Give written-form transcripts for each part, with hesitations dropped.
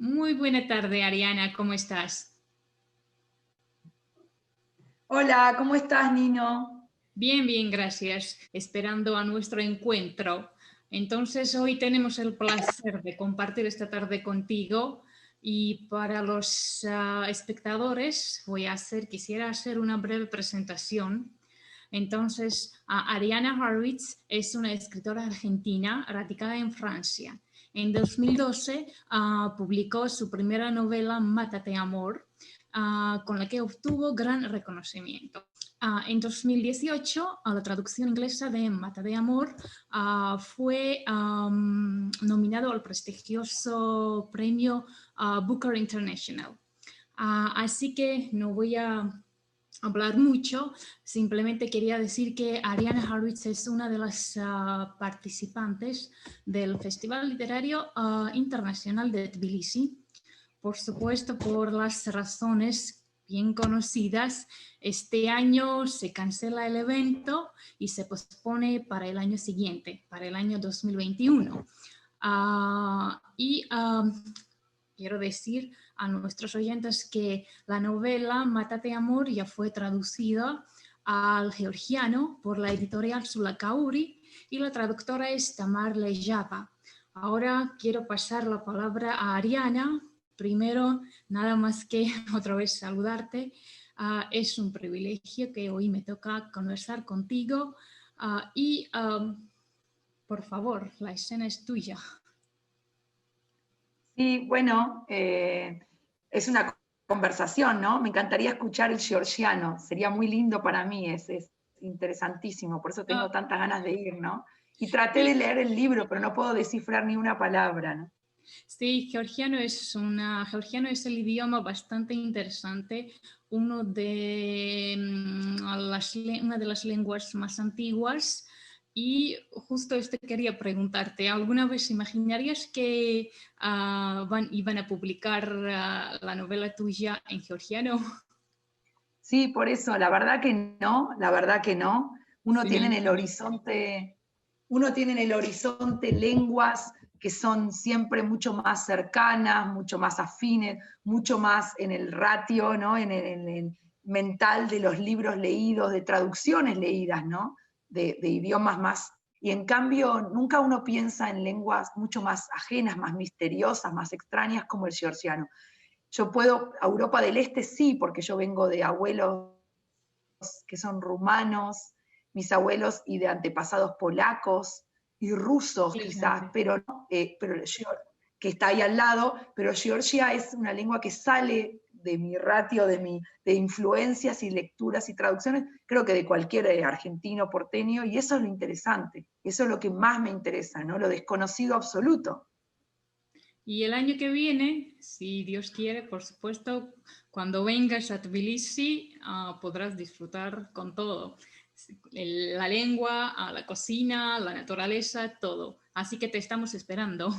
Muy buena tarde, Ariana, ¿cómo estás? Hola, ¿cómo estás, Nino? Bien, bien, gracias. Esperando a nuestro encuentro. Entonces, hoy tenemos el placer de compartir esta tarde contigo y para los espectadores quisiera hacer una breve presentación. Entonces, Ariana Harwitz es una escritora argentina radicada en Francia. En 2012 publicó su primera novela, Mátate Amor, con la que obtuvo gran reconocimiento. En 2018, la traducción inglesa de Mata de Amor fue nominado al prestigioso premio Booker International. Así que no voy a hablar mucho, simplemente quería decir que Ariana Harwitz es una de las participantes del Festival Literario Internacional de Tbilisi. Por supuesto, por las razones bien conocidas, este año se cancela el evento y se pospone para el año siguiente, para el año 2021. Quiero decir a nuestros oyentes que la novela Mátate Amor ya fue traducida al georgiano por la editorial Sulakauri y la traductora es Tamar Lejava. Ahora quiero pasar la palabra a Ariana. Primero, nada más que otra vez saludarte. Es un privilegio que hoy me toca conversar contigo por favor, la escena es tuya. Sí, bueno, es una conversación, ¿no? Me encantaría escuchar el georgiano, sería muy lindo para mí, es interesantísimo, por eso tengo Uh, tantas ganas de ir, ¿no? Y traté de sí, leer el libro, pero no puedo descifrar ni una palabra, ¿no? Sí, georgiano es el idioma bastante interesante, una de las lenguas más antiguas. Y justo esto quería preguntarte, ¿alguna vez imaginarías que iban a publicar la novela tuya en georgiano? Sí, por eso, la verdad que no, la verdad que no. Uno Sí, me tiene en el imagino. horizonte, uno tiene en el horizonte lenguas que son siempre mucho más cercanas, mucho más afines, mucho más en el ratio, ¿no? En el mental de los libros leídos, de traducciones leídas, ¿no? De idiomas más. Y en cambio, nunca uno piensa en lenguas mucho más ajenas, más misteriosas, más extrañas como el georgiano. Yo puedo, a Europa del Este sí, porque yo vengo de abuelos que son rumanos, mis abuelos y de antepasados polacos y rusos quizás, Interesante. pero, que está ahí al lado, pero Georgia es una lengua que sale de mi ratio, de influencias y lecturas y traducciones, creo que de cualquier argentino porteño, y eso es lo interesante, eso es lo que más me interesa, ¿no? Lo desconocido absoluto. Y el año que viene, si Dios quiere, por supuesto, cuando vengas a Tbilisi, podrás disfrutar con todo. La lengua, la cocina, la naturaleza, todo. Así que te estamos esperando.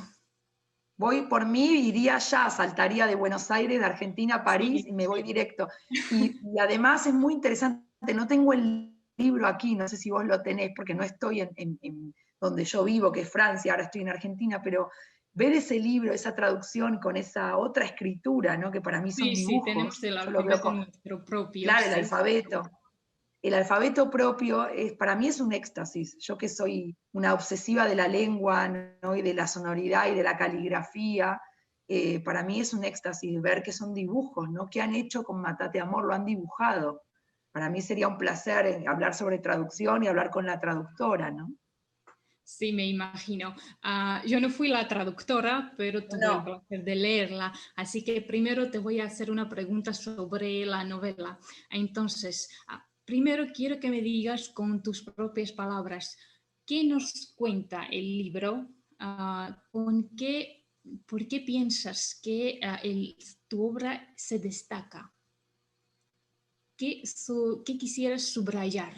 Voy por mí, iría ya, saltaría de Buenos Aires, de Argentina a París Sí. y me voy directo. Y además es muy interesante, no tengo el libro aquí, no sé si vos lo tenés, porque no estoy en donde yo vivo, que es Francia, ahora estoy en Argentina, pero ver ese libro, esa traducción con esa otra escritura, ¿no? Que para mí son Sí, sí, tenemos dibujos, el yo lo veo alfabeto con, nuestro propio, claro, sí. el alfabeto propio es, para mí es un éxtasis. Yo que soy una obsesiva de la lengua, ¿no? Y de la sonoridad y de la caligrafía, para mí es un éxtasis ver que son dibujos, ¿no? ¿Qué han hecho con Mátate Amor? Lo han dibujado. Para mí sería un placer hablar sobre traducción y hablar con la traductora, ¿no? Sí, me imagino. Yo no fui la traductora, pero tuve el No, placer de leerla. Así que primero te voy a hacer una pregunta sobre la novela. Entonces, primero quiero que me digas con tus propias palabras, ¿qué nos cuenta el libro? ¿Por qué piensas que tu obra se destaca? ¿Qué quisieras subrayar?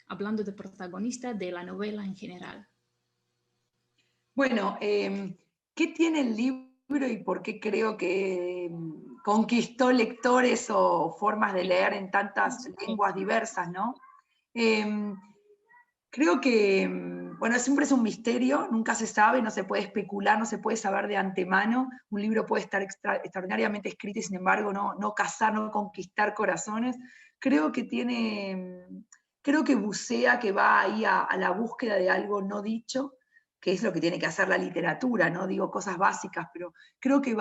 Hablando de protagonista de la novela en general. bueno, ¿qué tiene el libro y por qué creo que conquistó lectores o formas de leer en tantas lenguas diversas, ¿no? Eh, Creo que, Bueno, siempre es un misterio, nunca se sabe, no se puede especular, no se puede saber de antemano. Un libro puede estar extraordinariamente escrito y sin embargo no cazar, no conquistar corazones. Creo que creo que bucea, que va ahí a la búsqueda de algo no dicho, que es lo que tiene que hacer la literatura, no digo cosas básicas, pero creo que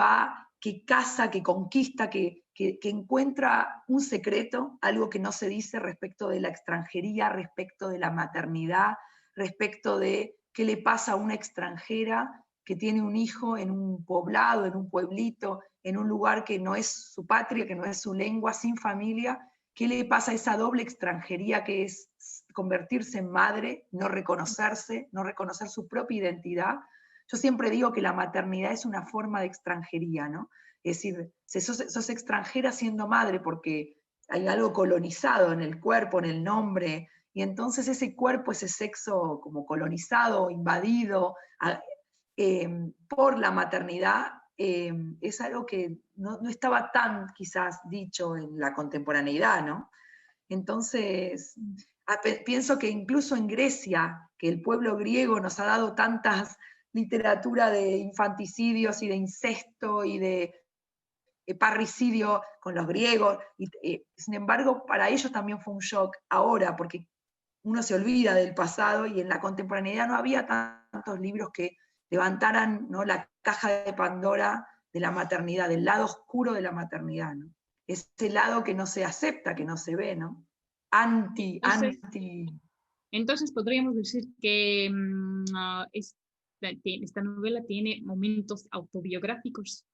que caza, que conquista, que encuentra un secreto, algo que no se dice respecto de la extranjería, respecto de la maternidad, respecto de qué le pasa a una extranjera que tiene un hijo en un poblado, en un pueblito, en un lugar que no es su patria, que no es su lengua, sin familia. ¿Qué le pasa a esa doble extranjería que es convertirse en madre, no reconocerse, no reconocer su propia identidad? Yo siempre digo que la maternidad es una forma de extranjería, ¿no? Es decir, sos extranjera siendo madre porque hay algo colonizado en el cuerpo, en el nombre, y entonces ese cuerpo, ese sexo como colonizado, invadido por la maternidad, es algo que no estaba tan quizás dicho en la contemporaneidad, ¿no? Entonces, pienso que incluso en Grecia, que el pueblo griego nos ha dado tantas literatura de infanticidios y de incesto y de parricidio con los griegos, sin embargo, para ellos también fue un shock ahora, porque uno se olvida del pasado y en la contemporaneidad no había tantos libros que levantaran, ¿no?, la caja de Pandora de la maternidad, del lado oscuro de la maternidad, ¿no? Ese lado que no se acepta, que no se ve, ¿no? Entonces, entonces podríamos decir que esta novela tiene momentos autobiográficos.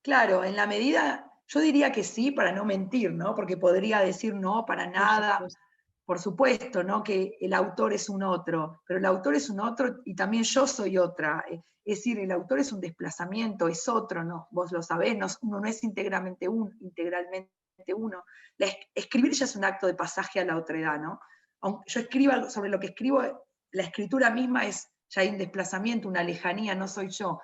Claro, en la medida, yo diría que sí, para no mentir, ¿no? Porque podría decir no, para Por nada. supuesto. Por supuesto, ¿no? Que el autor es un otro, pero el autor es un otro y también yo soy otra. Es decir, el autor es un desplazamiento, es otro, ¿no? Vos lo sabés, uno no es integralmente uno. Escribir ya es un acto de pasaje a la otredad, ¿no? Aunque yo escriba sobre lo que escribo, la escritura misma ya hay un desplazamiento, una lejanía, no soy yo.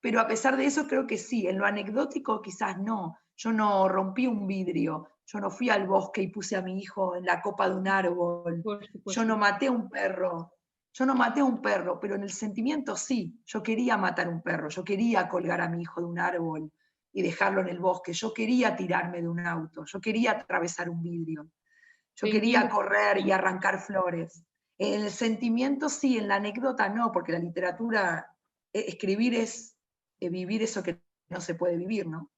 Pero a pesar de eso creo que sí, en lo anecdótico quizás no. Yo no rompí un vidrio, yo no fui al bosque y puse a mi hijo en la copa de un árbol, Por yo supuesto. no maté a un perro, yo no maté a un perro, pero en el sentimiento sí, yo quería matar a un perro, yo quería colgar a mi hijo de un árbol y dejarlo en el bosque, yo quería tirarme de un auto, yo quería atravesar un vidrio, yo Te quería entiendo. correr y arrancar flores. En el sentimiento sí, en la anécdota no, porque la literatura, escribir es vivir eso que no se puede vivir, ¿no?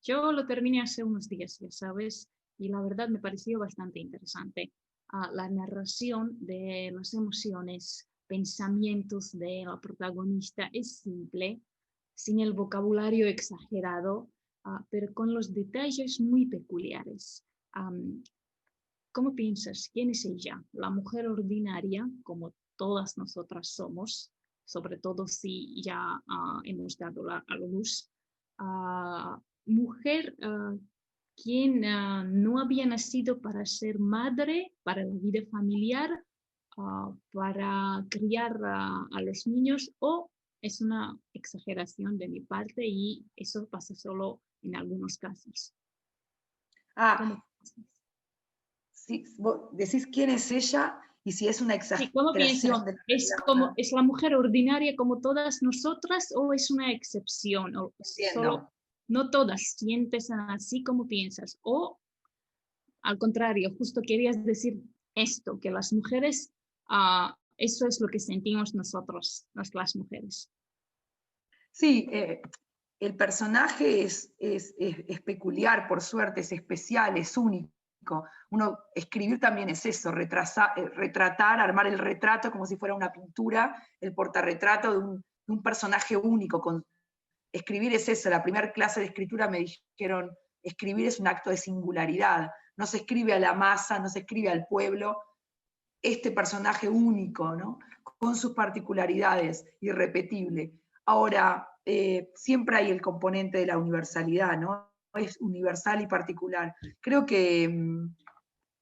Yo lo terminé hace unos días, ya sabes, y la verdad me pareció bastante interesante. La narración de las emociones, pensamientos de la protagonista es simple, sin el vocabulario exagerado, pero con los detalles muy peculiares. ¿Cómo piensas? ¿Quién es ella? La mujer ordinaria, como todas nosotras somos, sobre todo si ya hemos dado a la luz. Mujer quien no había nacido para ser madre, para la vida familiar, para criar a los niños, o es una exageración de mi parte y eso pasa solo en algunos casos. Ah, ¿Cómo piensas? sí, vos decís quién es ella y si es una Sí, ¿cómo exageración piensas? de la ¿Es como realidad. es la mujer ordinaria como todas nosotras o es una excepción? O solo Entiendo. no todas sientes así como piensas. O al contrario, justo querías decir esto, que las mujeres, eso es lo que sentimos nosotros, las mujeres. Sí, el personaje es peculiar, por suerte, es especial, es único. Escribir también es eso, retratar, armar el retrato como si fuera una pintura, el portarretrato de un personaje único. Escribir es eso, la primera clase de escritura me dijeron, escribir es un acto de singularidad, no se escribe a la masa, no se escribe al pueblo, este personaje único, ¿no? Con sus particularidades, irrepetible. Ahora, siempre hay el componente de la universalidad, ¿no? Es universal y particular. Creo que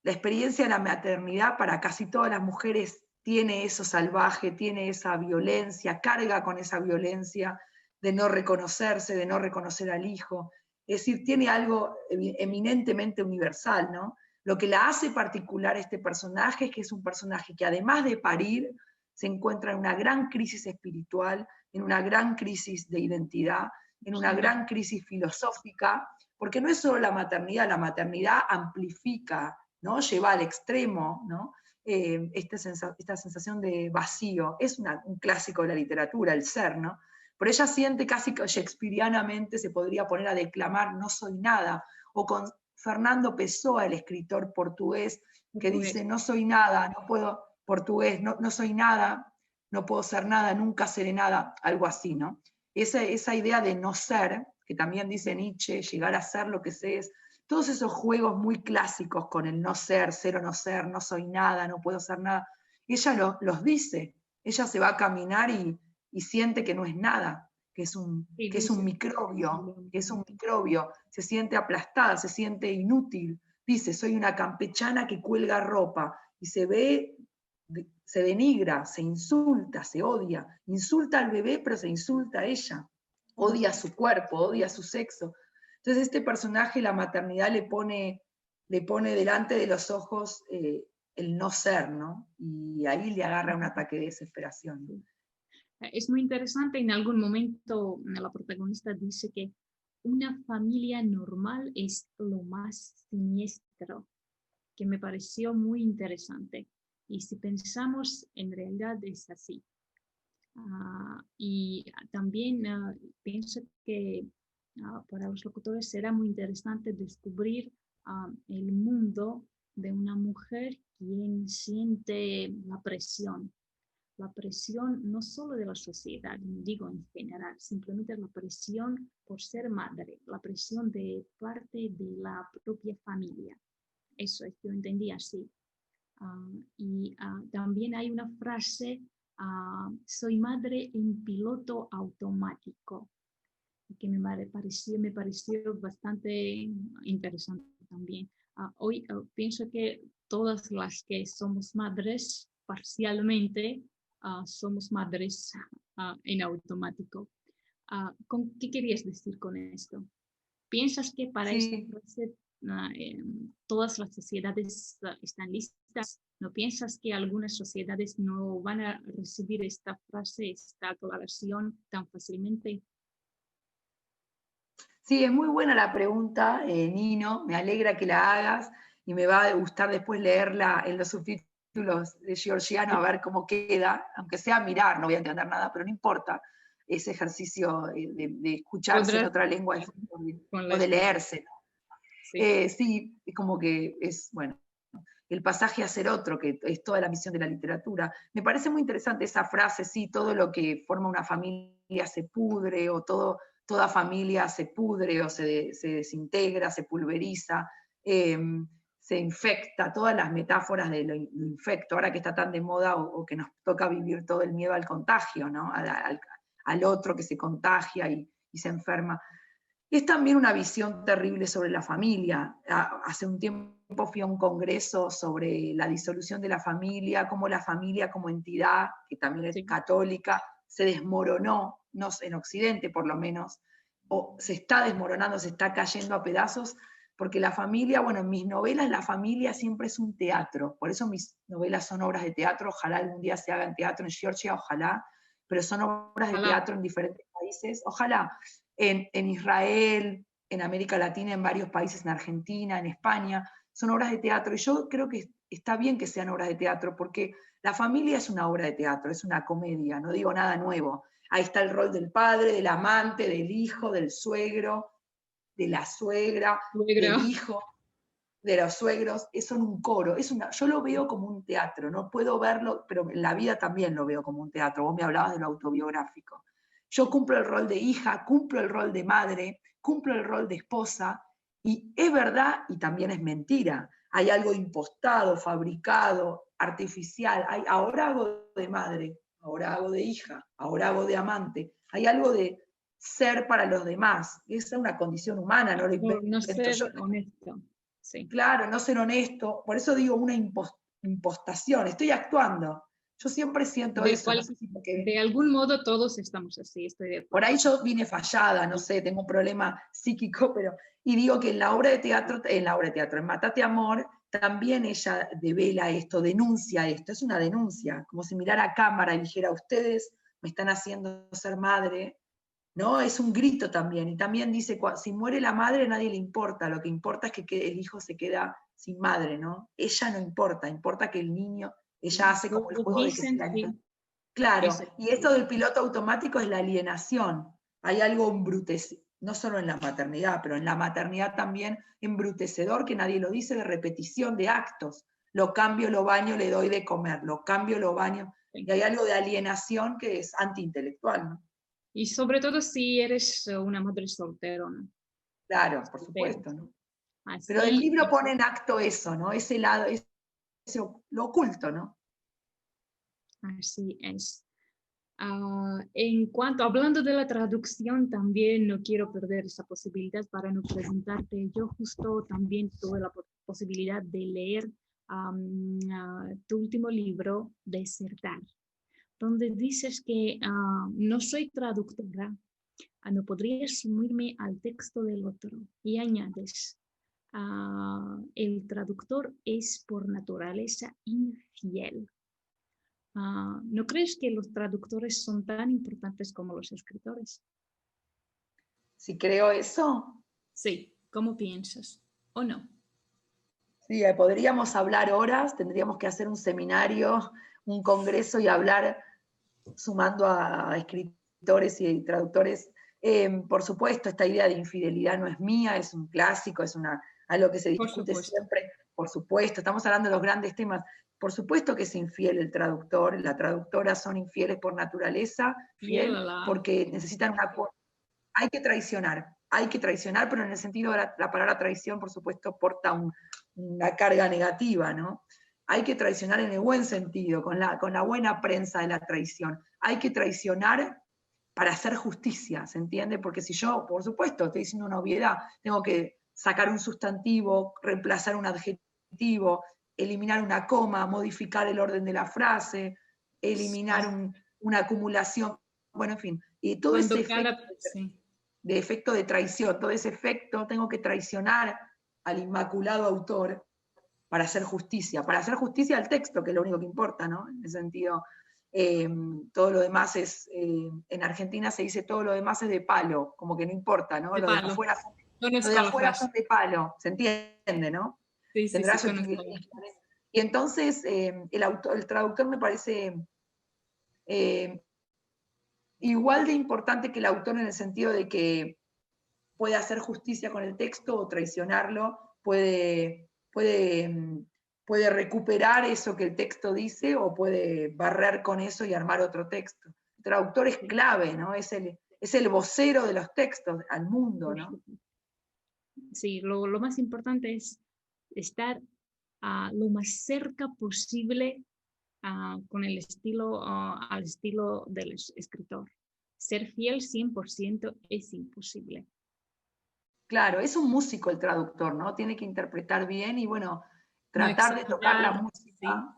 la experiencia de la maternidad para casi todas las mujeres tiene eso salvaje, tiene esa violencia, carga con esa violencia de no reconocerse, de no reconocer al hijo. Es decir, tiene algo eminentemente universal, ¿no? Lo que la hace particular este personaje es que es un personaje que además de parir, se encuentra en una gran crisis espiritual, en una gran crisis de identidad, en una gran crisis filosófica, porque no es solo la maternidad amplifica, ¿no? Lleva al extremo, ¿no? Esta sensación de vacío. Es un clásico de la literatura, el ser, ¿no? Pero ella siente casi que shakespearianamente se podría poner a declamar "No soy nada", o con Fernando Pessoa, el escritor portugués, que dice "No soy nada, no puedo", portugués, no soy nada, no puedo ser nada, nunca seré nada, algo así, ¿no? Esa idea de no ser, que también dice Nietzsche, llegar a ser lo que se es, todos esos juegos muy clásicos con el no ser, ser o no ser, no soy nada, no puedo ser nada, ella los dice, ella se va a caminar y siente que no es nada, que es un microbio, se siente aplastada, se siente inútil, dice, soy una campechana que cuelga ropa, y se denigra, se insulta, se odia, insulta al bebé, pero se insulta a ella, odia su cuerpo, odia su sexo. Entonces este personaje, la maternidad le pone delante de los ojos el no ser, ¿no? Y ahí le agarra un ataque de desesperación. Es muy interesante, en algún momento la protagonista dice que una familia normal es lo más siniestro, que me pareció muy interesante. Y si pensamos, en realidad es así. Y también pienso que para los locutores será muy interesante descubrir el mundo de una mujer quien siente la presión no solo de la sociedad, digo en general, simplemente la presión por ser madre, la presión de parte de la propia familia. Eso yo entendí así. Y también hay una frase, soy madre en piloto automático, que me pareció bastante interesante también. Hoy pienso que todas las que somos madres parcialmente somos madres en automático. ¿Qué querías decir con esto? ¿Piensas que para esta Sí. frase todas las sociedades están listas? ¿No piensas que algunas sociedades no van a recibir esta frase, esta aclaración tan fácilmente? Sí, es muy buena la pregunta, Nino, me alegra que la hagas y me va a gustar después leerla en los subtítulos de Georgiano a ver cómo queda, aunque sea mirar, no voy a entender nada, pero no importa ese ejercicio de escucharse en otra lengua o de leerse, ¿no? Sí. Sí, es como que es, bueno, el pasaje a ser otro, que es toda la misión de la literatura. Me parece muy interesante esa frase, sí, todo lo que forma una familia se pudre, o toda familia se pudre, o se desintegra, se pulveriza, se infecta, todas las metáforas de lo infecto, ahora que está tan de moda, o que nos toca vivir todo el miedo al contagio, ¿no? Al otro que se contagia y se enferma. Es también una visión terrible sobre la familia. Hace un tiempo fui a un congreso sobre la disolución de la familia, cómo la familia como entidad, que también es católica, se desmoronó, no en Occidente por lo menos, o se está desmoronando, se está cayendo a pedazos, porque la familia, bueno, en mis novelas la familia siempre es un teatro, por eso mis novelas son obras de teatro, ojalá algún día se hagan teatro en Georgia, ojalá, pero son obras de teatro en diferentes países, ojalá. En Israel, en América Latina, en varios países, en Argentina, en España, son obras de teatro. Y yo creo que está bien que sean obras de teatro, porque la familia es una obra de teatro, es una comedia, no digo nada nuevo. Ahí está el rol del padre, del amante, del hijo, del suegro, de la suegra, del hijo, de los suegros, son un coro. Yo lo veo como un teatro, no puedo verlo, pero en la vida también lo veo como un teatro. Vos me hablabas de lo autobiográfico. Yo cumplo el rol de hija, cumplo el rol de madre, cumplo el rol de esposa, y es verdad y también es mentira. Hay algo impostado, fabricado, artificial. Ahora hago de madre, ahora hago de hija, ahora hago de amante. Hay algo de ser para los demás. Esa es una condición humana, no lo invento No ser yo. honesto. Sí. Claro, no ser honesto. Por eso digo una impostación. Estoy actuando. Yo siempre siento eso. No sé si de algún modo todos estamos así, estoy de acuerdo. Por ahí yo vine fallada, no sé, tengo un problema psíquico, y digo que en la obra de teatro, en Mátate Amor, también ella devela esto, denuncia esto, es una denuncia, como si mirara a cámara y dijera, ustedes me están haciendo ser madre, ¿no? Es un grito también, y también dice, si muere la madre a nadie le importa, lo que importa es que el hijo se queda sin madre, ¿no? Ella no importa, importa que el niño, ella hace como el Lo juego de que se dicen, la... sí, Claro, eso. y esto del piloto automático es la alienación. Hay algo no solo en la maternidad, pero en la maternidad también embrutecedor, que nadie lo dice, de repetición de actos. Lo cambio, lo baño, le doy de comer, lo cambio, lo baño. Sí. Y hay algo de alienación que es antiintelectual, ¿no? Y sobre todo si eres una madre soltera, ¿no? Claro, por Soltero. supuesto, ¿no? Pero el Así, libro pone en acto eso, ¿no? Ese lado, lo oculto, ¿no? así es. En cuanto, hablando de la traducción, también no quiero perder esa posibilidad para no preguntarte. Yo justo también tuve la posibilidad de leer tu último libro, Desertar, donde dices que no soy traductora, no podría sumirme al texto del otro. Y añades, el traductor es por naturaleza infiel. ¿No crees que los traductores son tan importantes como los escritores? Si creo eso, Sí, ¿cómo piensas? ¿O no? sí, podríamos hablar horas, tendríamos que hacer un seminario, un congreso y hablar sumando a escritores y traductores. Por supuesto, esta idea de infidelidad no es mía, es un clásico, algo que se Por discute supuesto. siempre. Por supuesto, estamos hablando de los grandes temas. Por supuesto que es infiel el traductor, la traductora son infieles por naturaleza, Fiel fiel, a la... porque necesitan hay que traicionar, pero en el sentido de la palabra traición, por supuesto, porta una carga negativa, ¿no? Hay que traicionar en el buen sentido, con la buena prensa de la traición. Hay que traicionar para hacer justicia, ¿se entiende? Porque si yo, por supuesto, estoy diciendo una obviedad, tengo que sacar un sustantivo, reemplazar un adjetivo, eliminar una coma, modificar el orden de la frase, eliminar Sí. una acumulación, bueno, en fin. Y todo ese Cuando efecto cada... Sí. de efecto de traición, todo ese efecto, tengo que traicionar al inmaculado autor para hacer justicia al texto, que es lo único que importa, ¿no? En ese sentido, todo lo demás es, en Argentina se dice todo lo demás es de palo, como que no importa, ¿no? De Lo de palo. afuera, lo de Conozco la afuera son frase. de palo, ¿se entiende, no? Sí, sí, Tendrá sí, su conozco. equilibrio. Y entonces el traductor me parece eh, igual de importante que el autor en el sentido de que puede hacer justicia con el texto o traicionarlo, puede recuperar eso que el texto dice o puede barrer con eso y armar otro texto. El traductor es Sí, clave, ¿no? Es el vocero de los textos al mundo, por ¿no? supuesto. Sí, lo más importante es estar lo más cerca posible con el estilo, al estilo del escritor. Ser fiel 100% es imposible. Claro, es un músico el traductor, ¿no? Tiene que interpretar bien y bueno, No tratar de tocar la exagerar, sí. música,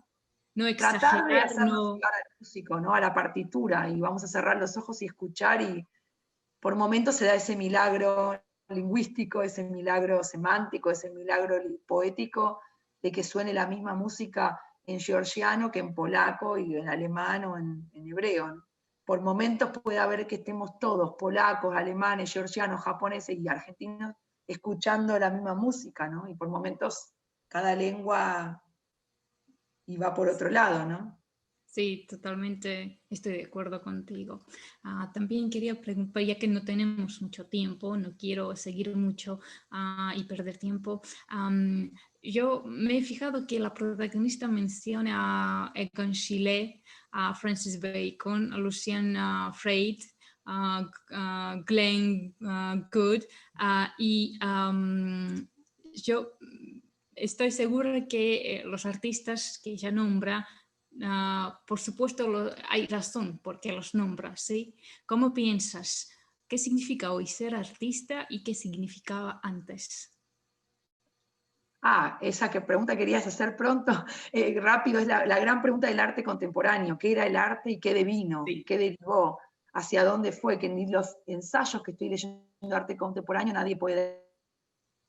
No tratar de exagerar, hacernos no. llegar al músico, ¿no? A la partitura y vamos a cerrar los ojos y escuchar y por momentos se da ese milagro lingüístico, ese milagro semántico, ese milagro poético de que suene la misma música en georgiano que en polaco y en alemán o en hebreo, ¿no? Por momentos puede haber que estemos todos, polacos, alemanes, georgianos, japoneses y argentinos, escuchando la misma música, ¿no? Y por momentos cada lengua iba por otro lado, ¿no? Sí, totalmente estoy de acuerdo contigo. También quería preguntar, ya que no tenemos mucho tiempo, no quiero seguir mucho y perder tiempo. Yo me he fijado que la protagonista menciona a Egon Schiele, a Francis Bacon, a Lucian Freud, a Glenn Gould y yo estoy segura que los artistas que ella nombra por supuesto, hay razón por qué los nombras, ¿sí? ¿Cómo piensas? ¿Qué significa hoy ser artista y qué significaba antes? Esa pregunta querías hacer pronto, rápido, es la gran pregunta del arte contemporáneo. ¿Qué era el arte y qué devino? Sí, ¿Qué derivó? ¿Hacia dónde fue? Que ni los ensayos que estoy leyendo de arte contemporáneo nadie puede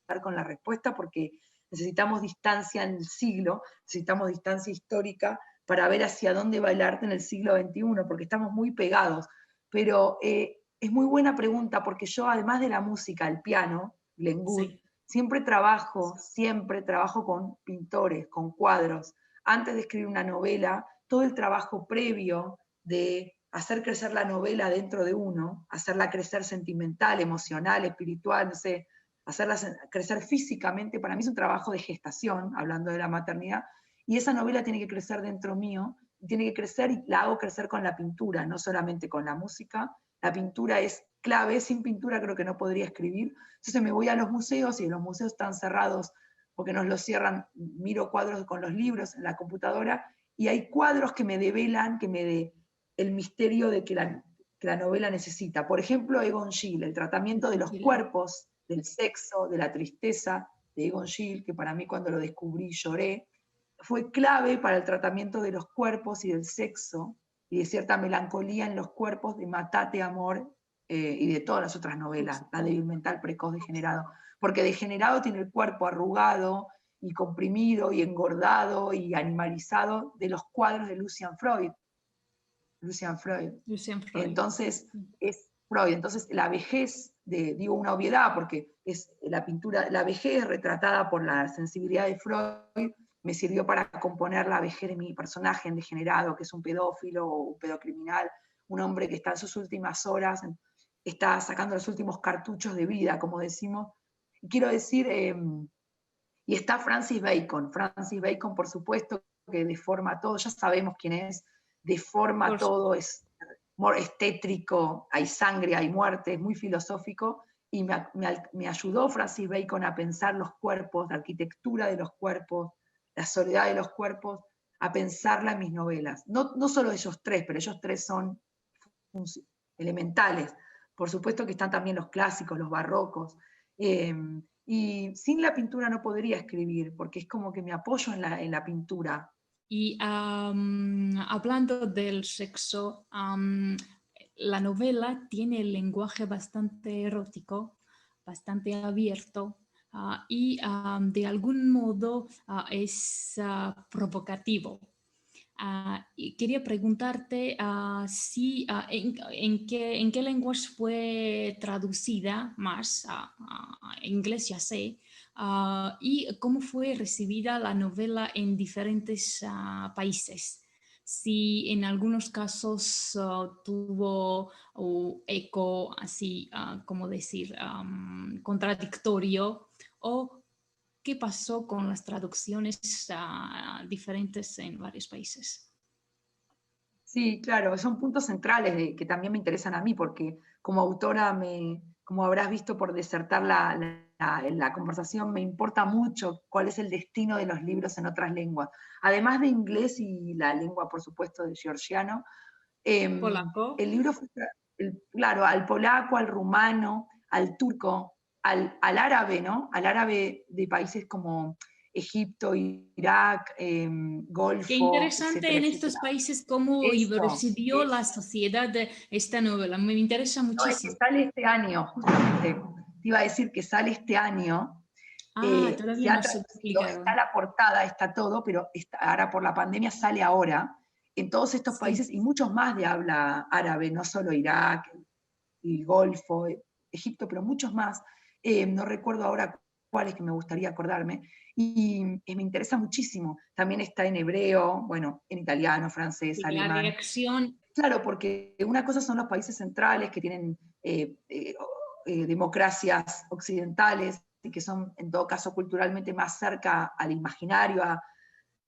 dar con la respuesta porque necesitamos distancia en el siglo, necesitamos distancia histórica para ver hacia dónde va el arte en el siglo XXI, porque estamos muy pegados. Pero es muy buena pregunta, porque yo, además de la música, el piano, Glenn Gould, Sí, siempre trabajo con pintores, con cuadros. Antes de escribir una novela, todo el trabajo previo de hacer crecer la novela dentro de uno, hacerla crecer sentimental, emocional, espiritual, no sé, hacerla crecer físicamente, para mí es un trabajo de gestación, hablando de la maternidad, y esa novela tiene que crecer dentro mío, tiene que crecer y la hago crecer con la pintura, no solamente con la música. La pintura es clave, sin pintura creo que no podría escribir. Entonces me voy a los museos y los museos están cerrados porque nos los cierran, miro cuadros con los libros en la computadora y hay cuadros que me develan, el misterio de que la novela necesita. Por ejemplo, Egon Schiele, el tratamiento de los cuerpos, del sexo, de la tristeza de Egon Schiele, que para mí cuando lo descubrí lloré, fue clave para el tratamiento de los cuerpos y del sexo y de cierta melancolía en los cuerpos de Matate, Amor y de todas las otras novelas, la débil mental, precoz, degenerado. Porque degenerado tiene el cuerpo arrugado y comprimido y engordado y animalizado de los cuadros de Lucian Freud. Lucian Freud. Lucian Freud. Entonces, es Freud. Entonces, la vejez, digo una obviedad, porque es la pintura, la vejez retratada por la sensibilidad de Freud, me sirvió para componer la vejez de mi personaje en Degenerado, que es un pedófilo o un pedocriminal, un hombre que está en sus últimas horas, está sacando los últimos cartuchos de vida, como decimos. Y quiero decir, y está Francis Bacon, por supuesto, que deforma todo, ya sabemos quién es, deforma todo, es tétrico, hay sangre, hay muerte, es muy filosófico, y me ayudó Francis Bacon a pensar los cuerpos, la arquitectura de los cuerpos, la soledad de los cuerpos, a pensarla en mis novelas. No solo ellos tres, pero ellos tres son elementales. Por supuesto que están también los clásicos, los barrocos. Y sin la pintura no podría escribir, porque es como que me apoyo en la pintura. Y hablando del sexo, la novela tiene el lenguaje bastante erótico, bastante abierto y de algún modo es provocativo. Y quería preguntarte si en qué lenguaje fue traducida más a inglés, ya sé, y cómo fue recibida la novela en diferentes países. Si en algunos casos tuvo eco así, como decir, contradictorio, o qué pasó con las traducciones diferentes en varios países. Sí, claro, son puntos centrales que también me interesan a mí, porque como autora, como habrás visto por desertar en la conversación, me importa mucho cuál es el destino de los libros en otras lenguas. Además de inglés y la lengua, por supuesto, de georgiano, Polaco. el libro fue, claro, al polaco, al rumano, al turco, al árabe, ¿no? Al árabe de países como Egipto, Irak, Qué Golfo, interesante etcétera, en estos etcétera. países cómo recibió la Eso. sociedad de esta novela. Me interesa No, es que muchísimo. sale este año, justamente. Te iba a decir que sale este año. Todavía Se ha no se traducido, está publicaron. la portada, está todo, pero ahora por la pandemia sale ahora en todos estos Sí, países y muchos más de habla árabe, no solo Irak, el Golfo, Egipto, pero muchos más. No recuerdo ahora cuáles que me gustaría acordarme. Y me interesa muchísimo. También está en hebreo, bueno, en italiano, francés, y la alemán. reacción, Claro, porque una cosa son los países centrales que tienen democracias occidentales y que son en todo caso culturalmente más cerca al imaginario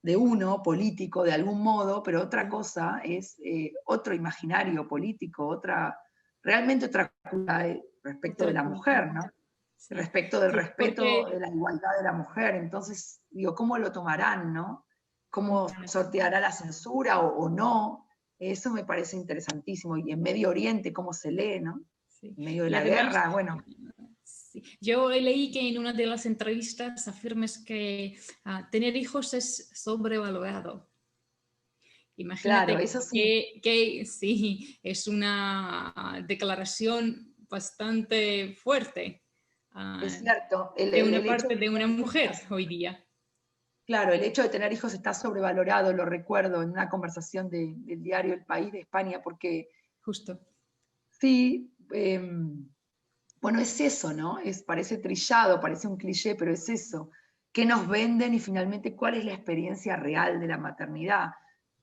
de uno, político, de algún modo, pero otra cosa es otro imaginario político, realmente otra cultura respecto de otra la mujer, cultura. ¿no? Sí, Respecto del sí, respeto porque de la igualdad de la mujer. Entonces, digo, ¿cómo lo tomarán, no? ¿Cómo sorteará la censura o no? Eso me parece interesantísimo. Y en Medio Oriente, ¿cómo se lee, no? sí. En medio de Y la además, guerra, bueno. sí, yo leí que en una de las entrevistas afirmes que tener hijos es sobrevalorado. Claro, Imagínate eso sí. que sí, es una declaración bastante fuerte. Es cierto. de una El hecho parte de de una tener mujer hijos, hoy día. claro, el hecho de tener hijos está sobrevalorado, lo recuerdo en una conversación del diario El País de España, porque Justo. sí, bueno, es eso, ¿no? Parece trillado, parece un cliché, pero es eso. ¿Qué nos venden y finalmente cuál es la experiencia real de la maternidad?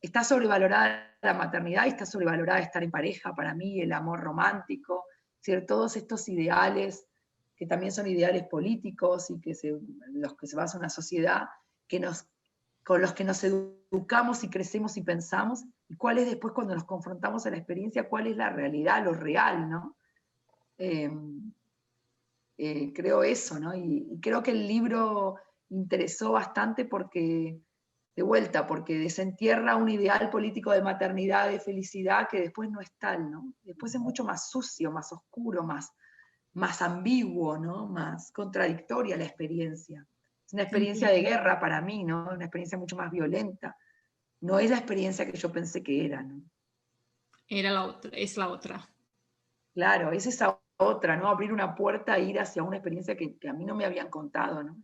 Está sobrevalorada la maternidad y está sobrevalorada estar en pareja, para mí, el amor romántico, ¿cierto? Todos estos ideales, que también son ideales políticos y los que se basa una sociedad, con los que nos educamos y crecemos y pensamos, y cuál es después cuando nos confrontamos a la experiencia, cuál es la realidad, lo real, ¿no? Eh, creo eso, ¿no? Y creo que el libro interesó bastante porque, de vuelta, porque desentierra un ideal político de maternidad, de felicidad, que después no es tal, ¿no? Después es mucho más sucio, más oscuro, más ambiguo, ¿no? Más contradictoria la experiencia. Es una experiencia de guerra para mí, ¿no? Una experiencia mucho más violenta. No es la experiencia que yo pensé que era, ¿no? Era la otra, es la otra. Claro, es esa otra, ¿no? Abrir una puerta e ir hacia una experiencia que a mí no me habían contado, ¿no?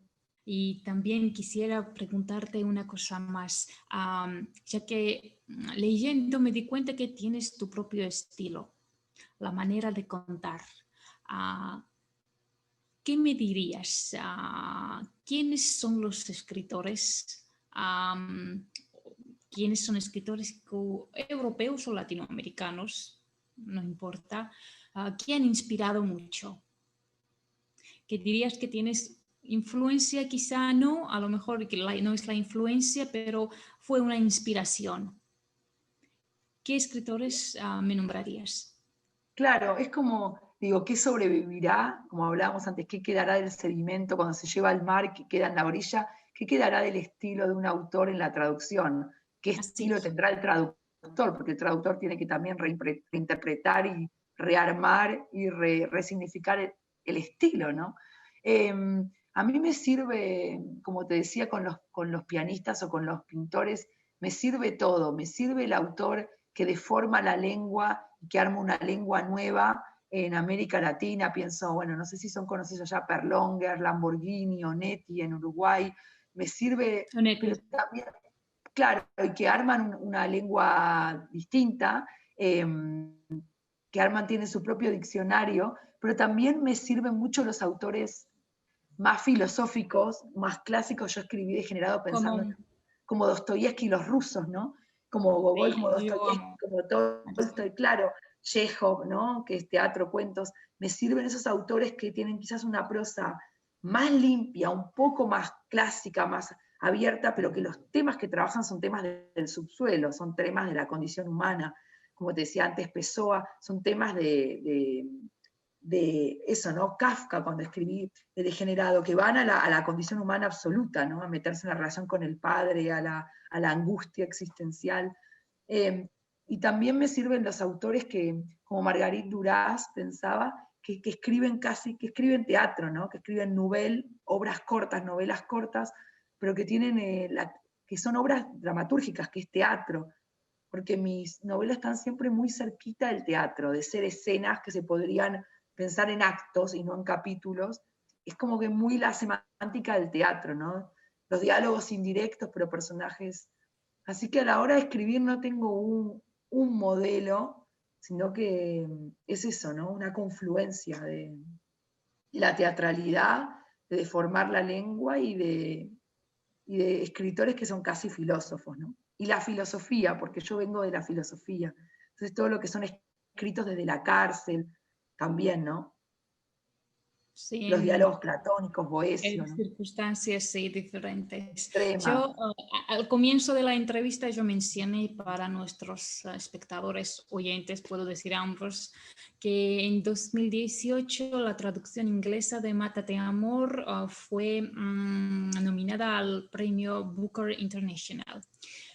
Y también quisiera preguntarte una cosa más, ya que leyendo me di cuenta que tienes tu propio estilo, la manera de contar. Ah, ¿Qué me dirías? ¿Quiénes son los escritores? ¿Quiénes son escritores europeos o latinoamericanos? No importa. ¿Que han inspirado mucho? ¿Que dirías que tienes influencia? Quizá no, a lo mejor que no es la influencia, pero fue una inspiración. ¿Qué escritores me nombrarías? Claro, es como, digo, ¿qué sobrevivirá? Como hablábamos antes, ¿qué quedará del sedimento cuando se lleva al mar, qué queda en la orilla? ¿Qué quedará del estilo de un autor en la traducción? ¿Qué Así. estilo tendrá el traductor? Porque el traductor tiene que también reinterpretar y rearmar y resignificar el estilo, ¿no? A mí me sirve, como te decía, con los pianistas o con los pintores, me sirve todo, me sirve el autor que deforma la lengua, que arma una lengua nueva en América Latina, pienso, bueno, no sé si son conocidos allá, Perlonger, Lamborghini, Onetti en Uruguay, me sirve, pero Sonetti. también, claro, y que arman una lengua distinta, que arman, tiene su propio diccionario, pero también me sirven mucho los autores más filosóficos, más clásicos. Yo escribí degenerado pensando Como como Dostoyevsky y los rusos, ¿no? Como Gogol, como yo Dostoyevsky, amo. como Tolstoy, claro, Chekhov, ¿no? Que es teatro, cuentos. Me sirven esos autores que tienen quizás una prosa más limpia, un poco más clásica, más abierta, pero que los temas que trabajan son temas del subsuelo, son temas de la condición humana. Como te decía antes, Pessoa, son temas de eso, ¿no? Kafka, cuando escribí de Degenerado, que van a la condición humana absoluta, ¿no? A meterse en la relación con el padre, a la angustia existencial. Y también me sirven los autores que, como Marguerite Duras, pensaba, que escriben que escriben teatro, ¿no? Que escriben obras cortas, novelas cortas, pero que tienen, que son obras dramatúrgicas, que es teatro, porque mis novelas están siempre muy cerquita del teatro, de ser escenas que se podrían pensar en actos y no en capítulos. Es como que muy la semántica del teatro, ¿no? Los diálogos indirectos, pero personajes. Así que a la hora de escribir no tengo un modelo, sino que es eso, ¿no? Una confluencia de la teatralidad, de deformar la lengua y de escritores que son casi filósofos, ¿no? Y la filosofía, porque yo vengo de la filosofía. Entonces todo lo que son escritos desde la cárcel, también, ¿no? Sí, Los diálogos platónicos, Boecio, en ¿no? circunstancias sí, diferentes. Extrema. Yo, al comienzo de la entrevista, yo mencioné para nuestros espectadores, oyentes, puedo decir a ambos, que en 2018 la traducción inglesa de Mátate Amor fue nominada al premio Booker International.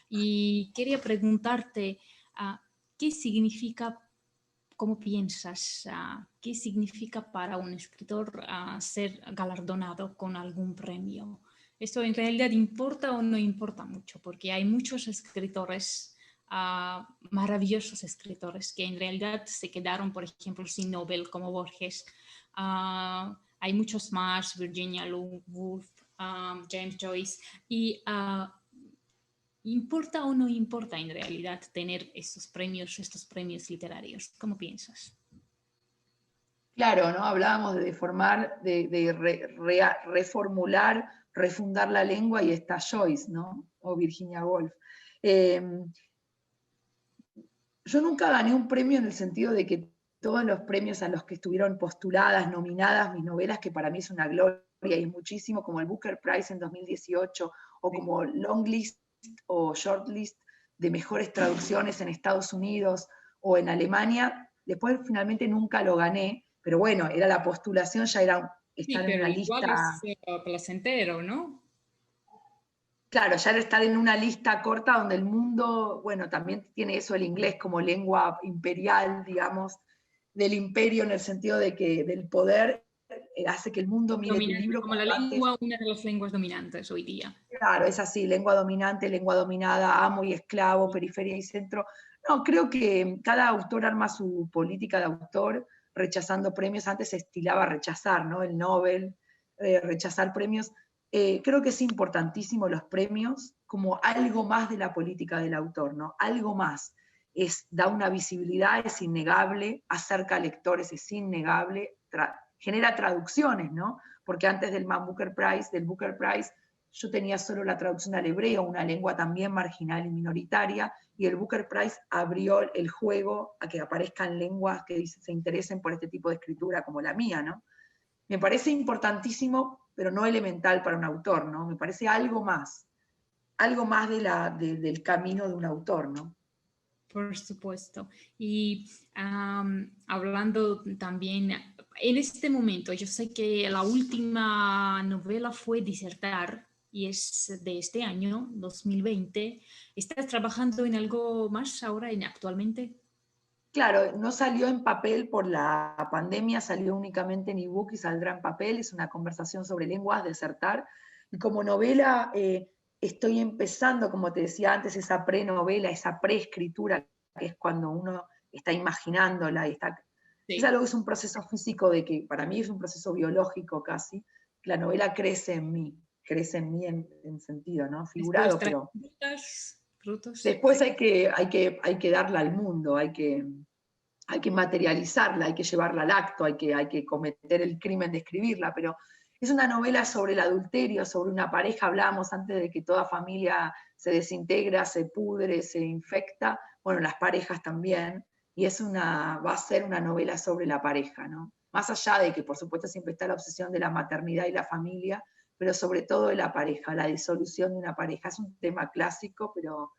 Y quería preguntarte, ¿qué significa? ¿Cómo piensas? ¿Qué significa para un escritor ser galardonado con algún premio? ¿Esto en realidad importa o no importa mucho? Porque hay muchos escritores, maravillosos escritores, que en realidad se quedaron, por ejemplo, sin Nobel, como Borges. hay muchos más, Virginia Woolf, James Joyce, y ¿importa o no importa en realidad tener estos premios literarios? ¿Cómo piensas? Claro, ¿no? Hablábamos de deformar, reformular, refundar la lengua, y está Joyce, ¿no? O Virginia Woolf. Yo nunca gané un premio en el sentido de que todos los premios a los que estuvieron postuladas, nominadas mis novelas, que para mí es una gloria y muchísimo, como el Booker Prize en 2018, o como Longlist o Shortlist de mejores traducciones en Estados Unidos o en Alemania, después finalmente nunca lo gané, pero bueno, era la postulación, ya era Sí, estar en pero una igual es lista. placentero, ¿no? Claro, ya estar en una lista corta donde el mundo, bueno, también tiene eso el inglés como lengua imperial, digamos, del imperio, en el sentido de que del poder hace que el mundo mire tu Dominante, libro como la como antes. lengua, una de las lenguas dominantes hoy día. Claro, es así, lengua dominante, lengua dominada, amo y esclavo, periferia y centro. No, creo que cada autor arma su política de autor, rechazando premios. Antes se estilaba rechazar, ¿no? El Nobel, rechazar premios. Creo que es importantísimo los premios como algo más de la política del autor, ¿no? Algo más. Da una visibilidad, es innegable, acerca a lectores, es innegable, genera traducciones, ¿no? Porque antes del Booker Prize, yo tenía solo la traducción al hebreo, una lengua también marginal y minoritaria, y el Booker Prize abrió el juego a que aparezcan lenguas que se interesen por este tipo de escritura como la mía, ¿no? Me parece importantísimo, pero no elemental para un autor, ¿no? Me parece algo más del camino de un autor, ¿no? Por supuesto. Y hablando también, en este momento, yo sé que la última novela fue Disertar y es de este año, 2020. ¿Estás trabajando en algo más ahora, actualmente? Claro, no salió en papel por la pandemia, salió únicamente en ebook y saldrá en papel. Es una conversación sobre lenguas, Desertar. Y como novela, estoy empezando, como te decía antes, esa prenovela, esa preescritura, que es cuando uno está imaginándola y está. Es Sí. algo que es un proceso físico, de que para mí es un proceso biológico casi. La novela crece en mí en sentido, ¿no? Después Figurado, trae pero frutos. después hay que darla al mundo, hay que materializarla, hay que llevarla al acto, hay que cometer el crimen de escribirla, pero es una novela sobre el adulterio, sobre una pareja. Hablamos antes de que toda familia se desintegra, se pudre, se infecta, bueno, las parejas también, y va a ser una novela sobre la pareja, ¿no? Más allá de que, por supuesto, siempre está la obsesión de la maternidad y la familia, pero sobre todo de la pareja, la disolución de una pareja. Es un tema clásico, pero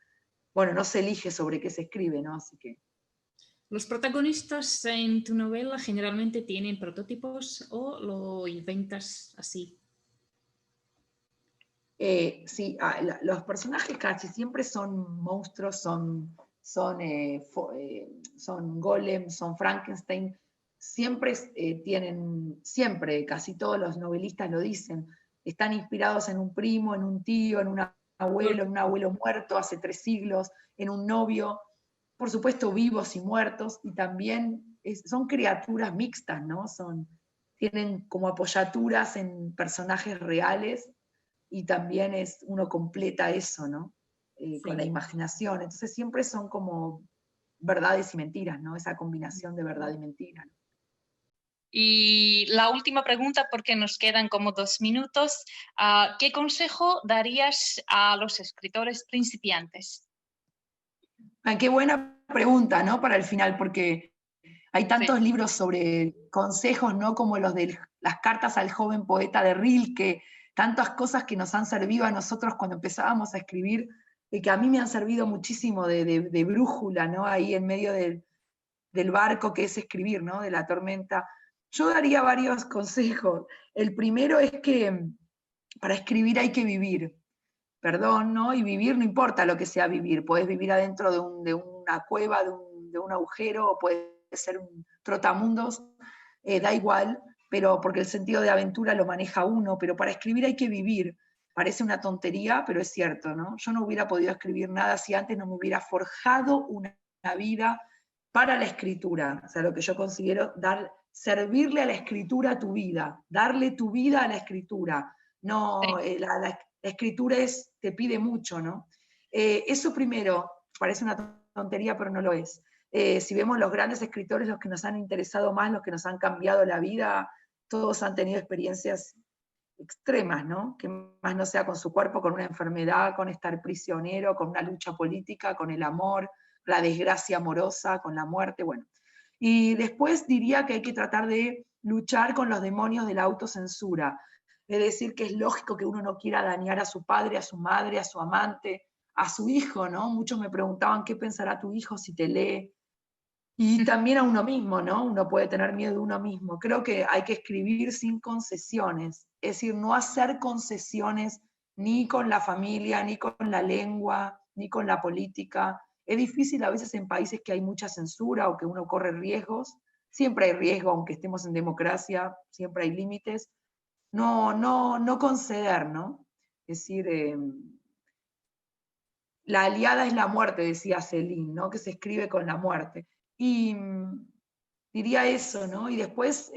bueno, no se elige sobre qué se escribe, ¿no? Así que. ¿Los protagonistas en tu novela generalmente tienen prototipos o lo inventas así? Sí, los personajes casi siempre son monstruos, son Golem, son Frankenstein. Siempre siempre, casi todos los novelistas lo dicen, están inspirados en un primo, en un tío, en un abuelo muerto hace 3 siglos, en un novio, por supuesto vivos y muertos, y también son criaturas mixtas, ¿no? Tienen como apoyaturas en personajes reales, y también uno completa eso, ¿no? Con la Sí. imaginación. Entonces siempre son como verdades y mentiras, ¿no? Esa combinación de verdad y mentira, ¿no? Y la última pregunta, porque nos quedan como 2 minutos. ¿Qué consejo darías a los escritores principiantes? Qué buena pregunta, ¿no? Para el final, porque hay tantos Sí. libros sobre consejos, ¿no? Como los de las cartas al joven poeta de Rilke, tantas cosas que nos han servido a nosotros cuando empezábamos a escribir, que a mí me han servido muchísimo de brújula, ¿no? Ahí en medio del barco que es escribir, ¿no? De la tormenta. Yo daría varios consejos. El primero es que para escribir hay que vivir. Perdón, ¿no? Y vivir no importa lo que sea vivir. Podés vivir adentro de una cueva, de un agujero, o puede ser un trotamundos, da igual, pero porque el sentido de aventura lo maneja uno, pero para escribir hay que vivir. Parece una tontería, pero es cierto, ¿no? Yo no hubiera podido escribir nada si antes no me hubiera forjado una vida para la escritura, o sea, lo que yo considero servirle a la escritura tu vida, darle tu vida a la escritura. No, Sí. la escritura te pide mucho, ¿no? Eso primero, parece una tontería, pero no lo es. Si vemos los grandes escritores, los que nos han interesado más, los que nos han cambiado la vida, todos han tenido experiencias extremas, ¿no? Que más no sea con su cuerpo, con una enfermedad, con estar prisionero, con una lucha política, con el amor, la desgracia amorosa, con la muerte, bueno. Y después diría que hay que tratar de luchar con los demonios de la autocensura. Es decir, que es lógico que uno no quiera dañar a su padre, a su madre, a su amante, a su hijo, ¿no? Muchos me preguntaban qué pensará tu hijo si te lee. Y también a uno mismo, ¿no? Uno puede tener miedo de uno mismo. Creo que hay que escribir sin concesiones, es decir, no hacer concesiones ni con la familia, ni con la lengua, ni con la política. Es difícil a veces en países que hay mucha censura o que uno corre riesgos. Siempre hay riesgo, aunque estemos en democracia, siempre hay límites. No conceder, ¿no? Es decir, la aliada es la muerte, decía Céline, ¿no? Que se escribe con la muerte. Y diría eso, ¿no? Y después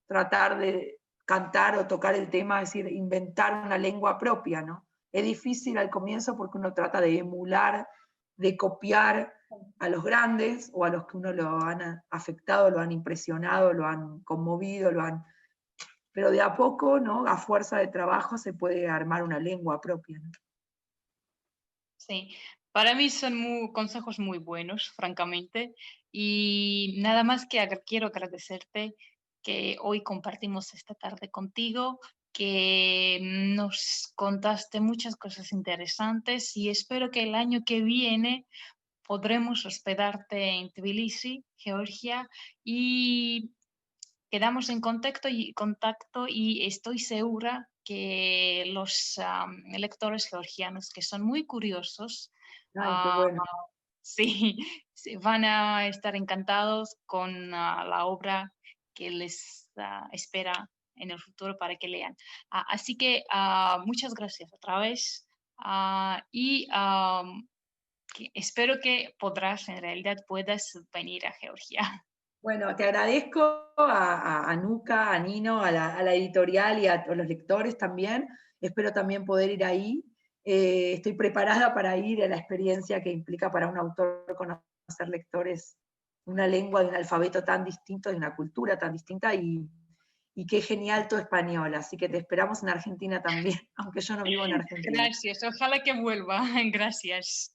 tratar de cantar o tocar el tema, es decir, inventar una lengua propia, ¿no? Es difícil al comienzo porque uno trata de emular, de copiar a los grandes o a los que uno lo han afectado, lo han impresionado, lo han conmovido, pero de a poco, ¿no? A fuerza de trabajo se puede armar una lengua propia, ¿no? Sí, para mí son consejos muy buenos, francamente, y nada más que quiero agradecerte que hoy compartimos esta tarde contigo, que nos contaste muchas cosas interesantes y espero que el año que viene podremos hospedarte en Tbilisi, Georgia, y quedamos en contacto y estoy segura que los lectores georgianos, que son muy curiosos, Ay, qué ah, bueno. sí, sí, van a estar encantados con la obra que les espera en el futuro para que lean. Así que muchas gracias otra vez y espero que podrás, en realidad, puedas venir a Georgia. Bueno, te agradezco a Nuca, a Nino, a la editorial y a los lectores también. Espero también poder ir ahí. Estoy preparada para ir a la experiencia que implica para un autor conocer lectores, una lengua de un alfabeto tan distinto, de una cultura tan distinta, y qué genial tu español. Así que te esperamos en Argentina también, aunque yo no vivo en Argentina. Gracias, ojalá que vuelva. Gracias.